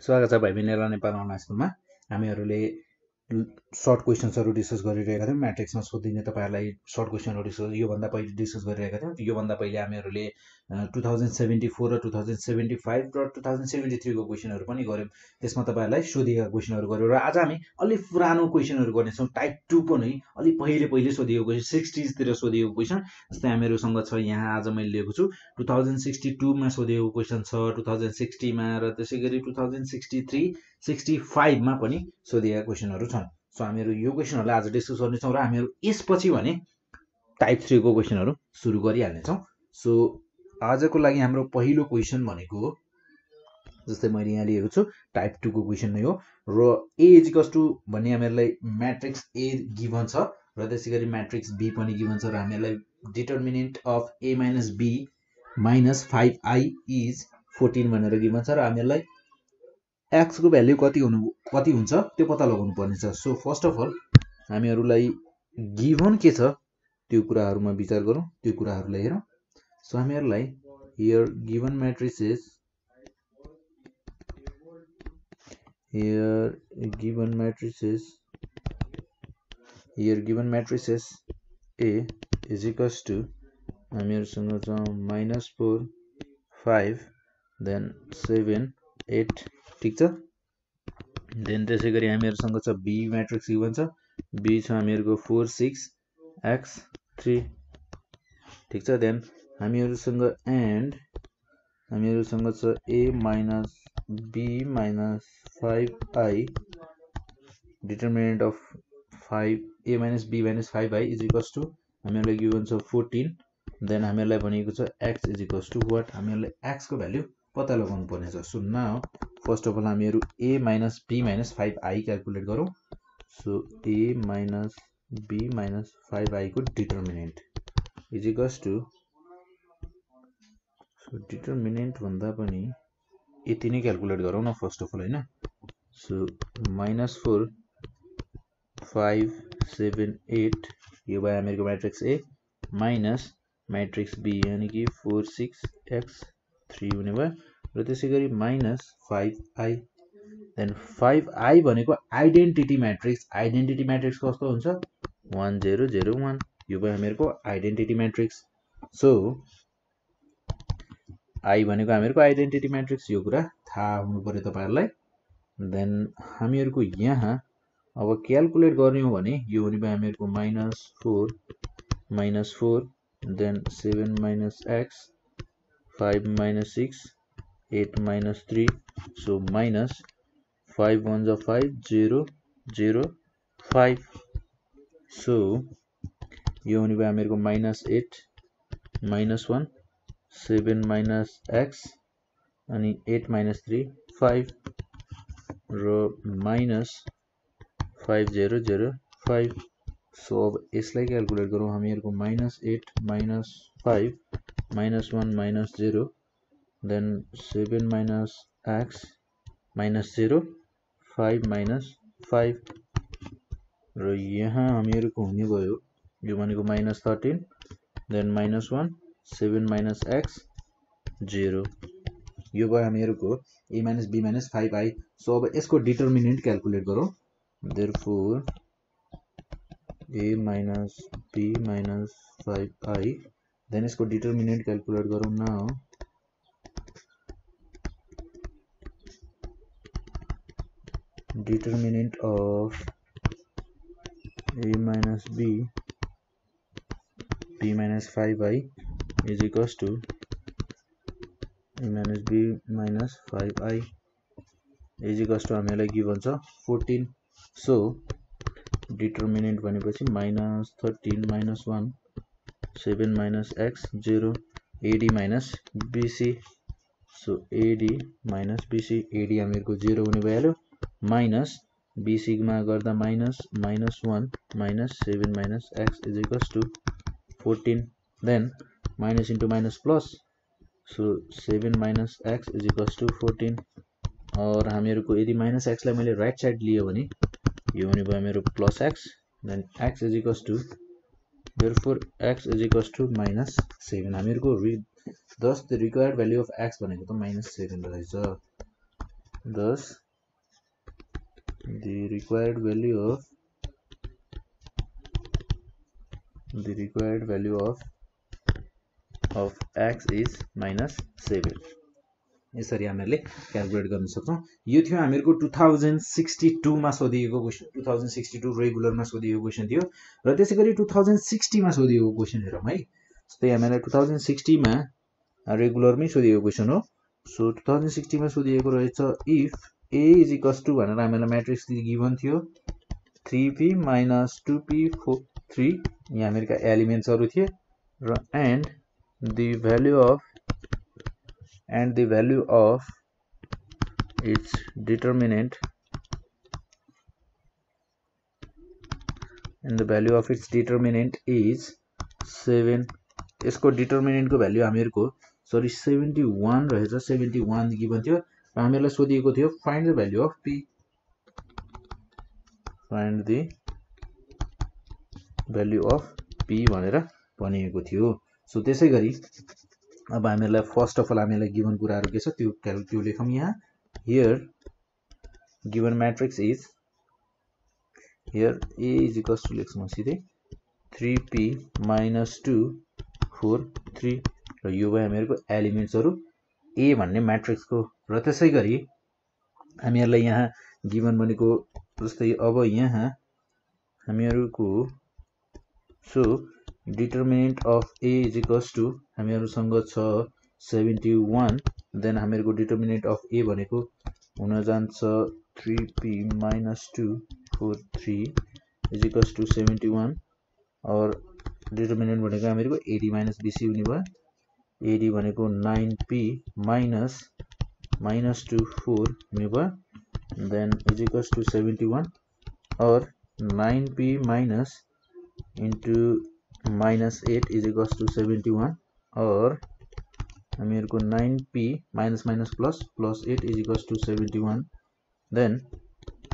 स्वागत छ भाइ बहिनीहरुलाई नेपाल अनलाइन स्कुलमा। हामीहरूले सर्ट क्वेशन्सहरु डिस्कस गरिरहेका थियौं। म्याट्रिक्समा सोधिने तपाईहरुलाई सर्ट क्वेशनहरु डिस्कस योभन्दा पहिले डिस्कस गरिरहेका थियौं। योभन्दा पहिले हामीहरूले 2074 र 2075 र 2073 को क्वेशनहरु पनि गर्यौं। त्यसमा तपाईहरुलाई सोधिएका क्वेशनहरु गर्यौं र आज हामी अलि पुरानो क्वेशनहरु गर्नेछौं। टाइप 2 को नै अलि पहिले सोधिएको क्वेशन 60s तिर सोधिएको क्वेशन। जस्तै हामीहरुसँग छ यहाँ आज मैले लिएको छु 2062 मा सोधिएको क्वेशन छ, 2060 मा र त्यसैगरी 2063 65 मा पनि सोधिएका क्वेशनहरु छन्। सो हामीहरु यो क्वेशनहरुलाई आज डिस्कस गर्नेछौं र हामीहरु यसपछि भने टाइप 3 को क्वेशनहरु सुरु गरिहाल्नेछौं। सो आजको लागि हाम्रो पहिलो क्वेशन भनेको जस्तै मैले यहाँ लिएको छु टाइप 2 को क्वेशन नै हो र a भन्ने हामीहरुलाई म्याट्रिक्स a गिभन छ र त्यसैगरी म्याट्रिक्स b पनि गिभन छ र हामीहरुलाई determinant of a - b - 5i is 14 भनेर गिभन छ र हामीहरुलाई x को भ्यालु कति हुन्छ त्यो पत्ता लगाउनु पर्ने छ। सो फर्स्ट अफ अल हामीहरुलाई गिभन के छ त्यो कुराहरुमा विचार गरौं, त्यो कुराहरुलाई हेरौं। सो हामीहरुलाई here given matrices a is equals to हामीहरुसँग छ -4 5 देन 7 8 ठीक छ। देन त्यसैगरी हामीहरुसँग छ b म्याट्रिक्स गिभन छ, b छ हामीहरुको 4 6 x 3 ठीक छ। देन हामीहरुसँग एन्ड हामीहरुसँग छ a - b - 5i determinant of a - b - 5i is equals to हामीहरुलाई गिभन छ 14। देन हामीहरुलाई भनेको छ x is equals to what, हामीहरुलाई x को भ्यालु पत्ता लगाउनु पर्ने छ। So now first of all हामीहरु a - b - 5i क्याल्कुलेट गरौं। सो a - b - 5i को determinant is equals to determinant भन्दा पनि यति नै क्याल्कुलेट गरौं न फर्स्ट अफ अल हैन। सो -4 5 7 8 यो भयो हामीहरुको matrix a minus matrix b यानी कि 4 6 x 3 हुने भयो र त्यसैगरी -5i। देन 5i भनेको आइडेन्टिटी म्याट्रिक्स कस्तो हुन्छ 1 0 0 1 यो भयो हामीहरुको आइडेन्टिटी म्याट्रिक्स। सो i भनेको हामीहरुको आइडेन्टिटी म्याट्रिक्स, यो कुरा थाहा हुनु पर्यो तपाईहरुलाई। देन हामीहरुको यहाँ अब क्याल्कुलेट गर्ने हो भने यो हुने भयो हामीहरुको -4 देन 7 - x 5 - 6 8 - 3 सो माइनस 5 1 जा 5 0 0 5 सो यो हुने भयो हामीहरुको -8 -1 7 - x अनि 8 - 3 5 र -5 0 0 5 सो अब यसलाई क्याल्कुलेट गरौं हामीहरुको -8 -5 -1 -0 देन 7 - x -0 5 -5 र यहाँ हामीहरुको हुने भयो यो भनेको -13 देन -1 7 - x 0 यो भयो हामीहरुको a - b - 5i। सो अब यसको डिटरमिनेन्ट क्याल्कुलेट गरौं। Therefore a - b - 5i then यसको डिटरमिनेन्ट क्याल्कुलेट गरौं। Now determinant of a - b - 5i is equals to a - b - 5i is equals to हामीलाई गिभन छ 14। So determinant भनेपछि -13 -1 7 - x 0 ad - bc so ad - bc ad हामीहरुको 0 हुने भइहाल्यो minus bc मा गर्दा -1 -7 - x is equals to 14 then minus into minus plus so 7 - x is equals to 14 और हामीहरुको यदि -x लाई मैले राइट साइड लियो भने यो हुने भयो मेरो +x then x is equals to therefore x is equals to -7 हामीहरुको thus the required value of x भनेको त -7 रहेछ। thus the required value of x is -7। यसरी हामीहरूले क्याल्कुलेट गर्न सक्छौँ। यो थियो हामीहरूको 2062 मा सोधिएको क्वेसन। 2062 रेगुलरमा सोधिएको क्वेसन थियो र त्यसै गरी 2060 मा सोधिएको क्वेसन हेरौँ है। जस्तै हामीलाई 2060 मा रेगुलरमै सोधिएको क्वेसन हो। सो 2060 मा सोधिएको रहेछ if a is equals to भनेर हामीलाई म्याट्रिक्स गिभन थियो 3p - 2p 3 यहाँ हामीहरूका एलिमेन्ट्सहरू थिए र and the value of its determinant is 7। यसको डिटर्मिनेन्टको भ्यालु हामीहरूको 71 रहेछ। 71 गिभन थियो र हामीहरूलाई सोधिएको थियो find the value of p। भनेर भनिएको थियो। सो त्यसै गरी अब हामीहरूलाई फर्स्ट अफ अल हामीलाई गिभन कुराहरू के छ त्यो लेखौँ यहाँ। Here given matrix is here a is equals to लेख्छौँ सिधै 3p - 2 4 3 र यो भयो हामीहरूको एलिमेन्ट्सहरू a भन्ने म्याट्रिक्सको। र त्यसै गरी हामीहरूलाई यहाँ गिभन भनेको जस्तै अब यहाँ हामीहरूको so determinant of a is equals to हामीहरूसँग छ 71 देन हामीहरूको डिटर्मिनेन्ट अफ a भनेको हुन जान्छ 3p - 2 4 3 इज इक्वल्स टु 71 और डिटर्मिनेन्ट भनेको हामीहरूको ad - bc हुने भयो। ad भनेको 9p - 2 4 हुने भयो then is equals to 71 or 9p minus into -8 is equals to 71 or हामीहरूको 9p minus plus 8 is equals to 71 then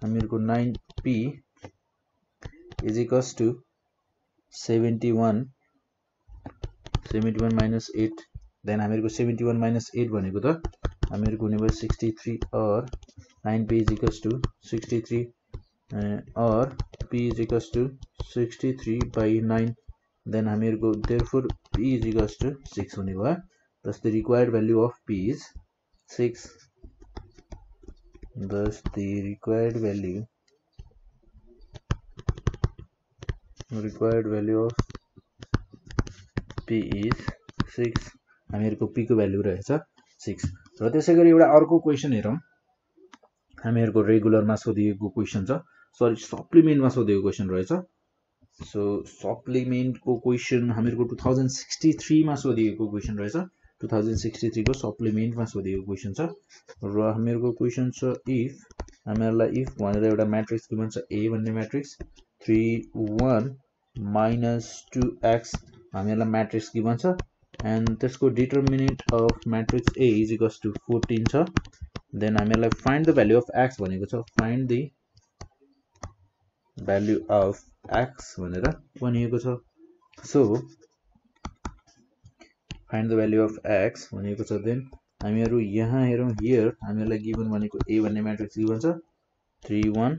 हामीहरूको 9p is equals to 71 minus 8 then हामीहरूको 71 माइनस 8 भनेको त हामीहरूको हुने भयो 63 और 9p is equals to 63 or p is equals to 63/9 then हामीहरूको therefore p is equals to 6 हुने भयो। Thus the required value of p is 6। Thus the required value of p is 6। हामीहरूको p को भ्यालु रहेछ 6। र त्यसै गरी एउटा अर्को क्वेसन हेरौँ। हामीहरूको रेगुलरमा सोधिएको क्वेसन छ, सरी सप्लिमेन्टमा सोधिएको क्वेसन रहेछ। सो सप्लिमेन्टको क्वेसन हामीहरूको 2063 मा सोधिएको क्वेसन रहेछ। 2063 को सप्लिमेन्टमा सोधिएको क्वेसन छ र हामीहरूको क्वेसन छ इफ हामीहरूलाई इफ भनेर एउटा म्याट्रिक्स गिभन छ a भन्ने म्याट्रिक्स 3 1 - 2x हामीहरूलाई म्याट्रिक्स गिभन छ एन्ड त्यसको determinant of matrix a is equals to 14 छ। देन हामीहरूलाई find the value of x भनेको छ find the value of x भनेर भनिएको छ। So find the value of x भनेको छ देन हामीहरू यहाँ हेरौँ हियर हामीहरूलाई गिभन भनेको a भन्ने म्याट्रिक्स गिभन छ 3 1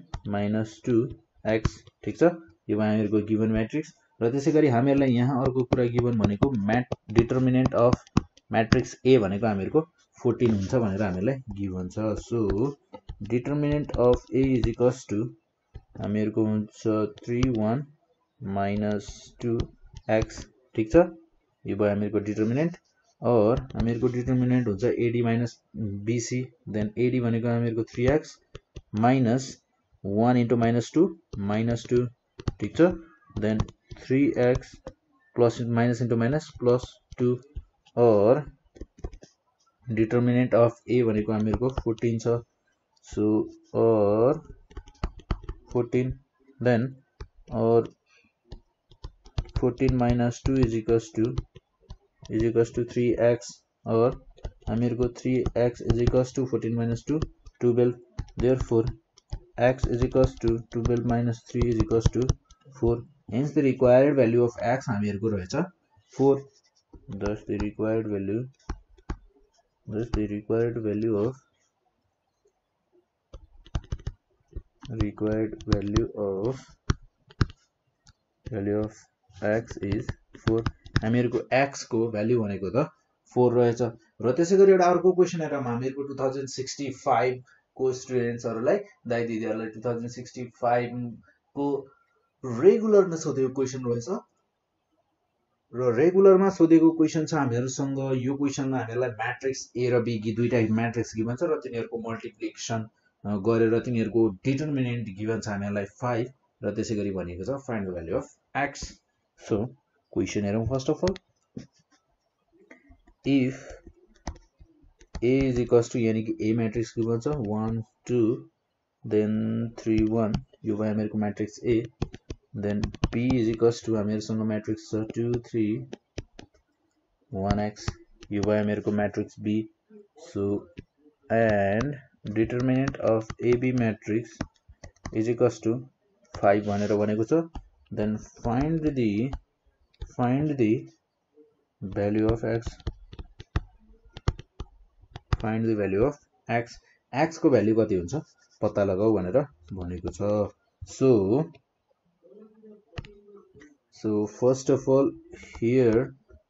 - 2x ठिक छ। यो भयो हामीहरूको गिभन म्याट्रिक्स र त्यसै गरी हामीहरूलाई यहाँ अर्को कुरा गिभन भनेको डिटर्मिनेन्ट अफ म्याट्रिक्स a भनेको हामीहरूको 14 हुन्छ भनेर हामीलाई गिभन छ। So determinant of a is equals to हामीहरूको हुन्छ 3 1 - 2x ठिक छ। यो भयो हामीहरूको डिटर्मिनेन्ट और हामीहरूको डिटर्मिनेन्ट हुन्छ ad - bc देन ad भनेको हामीहरूको 3x माइनस 1 इन्टु -2 -2 ठिक छ। Then 3x plus minus into minus plus 2 or determinant of a भनेको हामीहरूको 14 छ। सो और 14 देन और 14 - 2 इज इक्वल्स टु 3x और हामीहरूको 3x is equals to 14 - 2 12 therefore x is equals to 12 minus 3 is equals to 4 hence the required value of x हामीहरूको रहेछ 4। thus the required value of required value of x is 4 हामीहरुको x को value भनेको त 4 रहेछ र त्यसैगरी एउटा अर्को क्वेशन हेरौं हामीहरुको 2065 को स्टुडेन्ट्सहरुलाई दाइ दिदीहरुलाई 2065 को रेगुलरमा सोधेको क्वेशन रहेछ र रेगुलरमा सोधेको क्वेशन छ हामीहरुसँग यो क्वेशनमा हामीहरुलाई म्याट्रिक्स A र B दुईटा म्याट्रिक्स गिभन छ र तिनीहरुको मल्टिप्लिकेसन गरेर तिनीहरुको डिटरमिनेन्ट गिभन छ हामीहरुलाई 5 र त्यसैगरी भनेको छ find the value of x so question हेरौं first of all if A is equals to यानी कि A मैट्रिक्स गिभन छ 1 2 then 3 1 यो भयो हामीहरुको matrix A then B is equals to हामीहरुसँग मैट्रिक्स छ 2 3 1x यो भयो हामीहरुको matrix B so and determinant of AB matrix is equals to 5 भनेर भनेको छ then find the value of x find the value of x x को value कति हुन्छ पत्ता लगाऊ भनेर भनेको छ so first of all here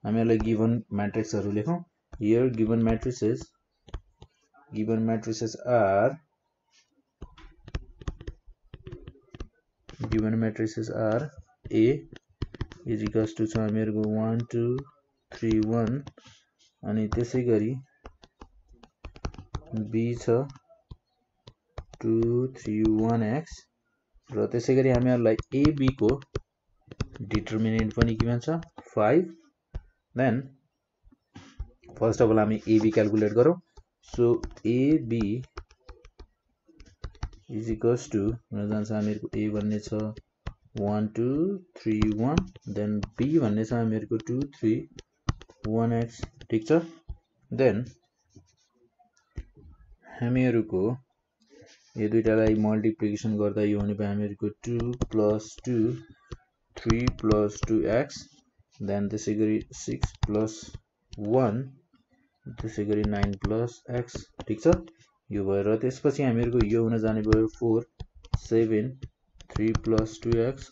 हामीलाई given matrixहरु लेखौं here given matrices are A is equals to छ हामीहरुको 1 2 3 1 अनि त्यसैगरी B छ 2 3 1x र त्यसैगरी हामीहरुलाई AB को डिटरमिनेन्ट पनि गिभन छ 5 then फर्स्ट अफ अल हामी AB क्याल्कुलेट गरौं so AB is equals to हुन जान्छ हामीहरुको A भन्ने छ 1 2 3 1 then B भन्ने छ हामीहरुको 2 3 1x ठीक छ then हामीहरुको यो दुईटालाई मल्टिप्लिकेसन गर्दा यो हुने भयो हामीहरुको 2 plus 2 3 plus 2x then त्यसैगरी 6 plus 1 त्यसैगरी 9 plus x ठीक छ यो भयो र त्यसपछि हामीहरुको यो हुन जाने भयो 4 7 3 plus 2x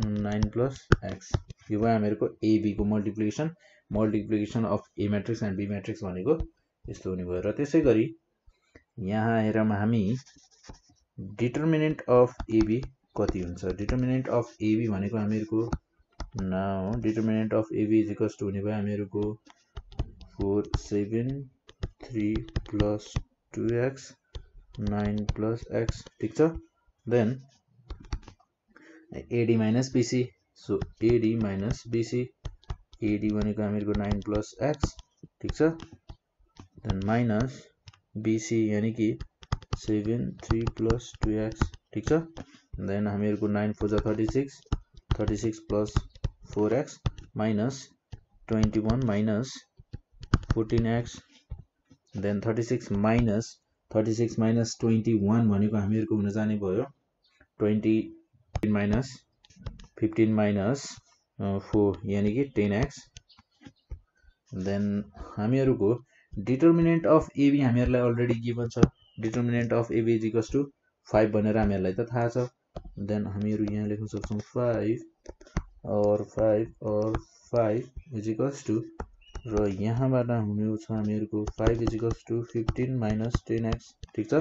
9 plus x यो भयो हामीहरुको AB को multiplication of A matrix and B matrix भनेको यस्तो हुने भयो र त्यसैगरी यहाँ हेरौं हामी डिटरमिनेन्ट अफ AB कति हुन्छ डिटरमिनेन्ट अफ AB भनेको हामीहरुको now determinant of AB is equals to हुने भयो हामीहरुको 4 7 3 plus 2x 9 plus x ठीक छ then AD minus BC so AD minus BC AD भनेको हामीहरुको 9 plus x ठीक छ then minus BC यानी कि 7 3 plus 2x ठीक छ then हामीहरुको 9 4 जा 36 plus 4x minus 21 minus 14x then 36 minus 21 भनेको हामीहरुको हुन जाने भयो 20 minus 15 minus 4 यानी कि 10x then हामीहरुको डिटरमिनेन्ट अफ AB हामीहरुलाई अलरेडी गिभन छ determinant of AB is equals to 5 भनेर हामीहरुलाई त थाहा छ देन हामीहरु यहाँ लेख्न सक्छौं 5 इज इक्वल्स टु र यहाँबाट हुने छ हामीहरुको 5 is equals to 15 minus 10x ठीक छ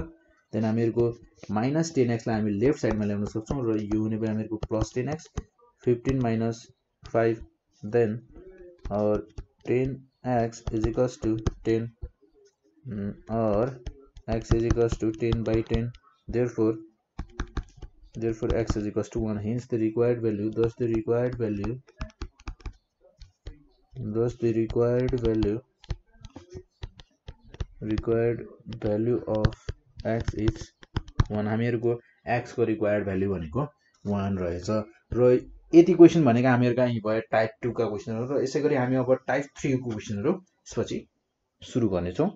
देन हामीहरुको minus 10x लाई हामी लेफ्ट साइडमा ल्याउन सक्छौं र यो हुने भयो हामीहरुको plus 10x 15 minus 5 then or 10x is equals to 10 or x is equals to 10 by 10 therefore x is equals to 1 hence the required value thus the required value of x is 1 हामीहरुको x को required value भनेको 1 रहेछ र यति question भनेको हामीहरुका यही भयो type 2 का क्वेशनहरु र यसैगरी हामी अब टाइप 3 को क्वेशनहरु यसपछि सुरु गर्ने छौं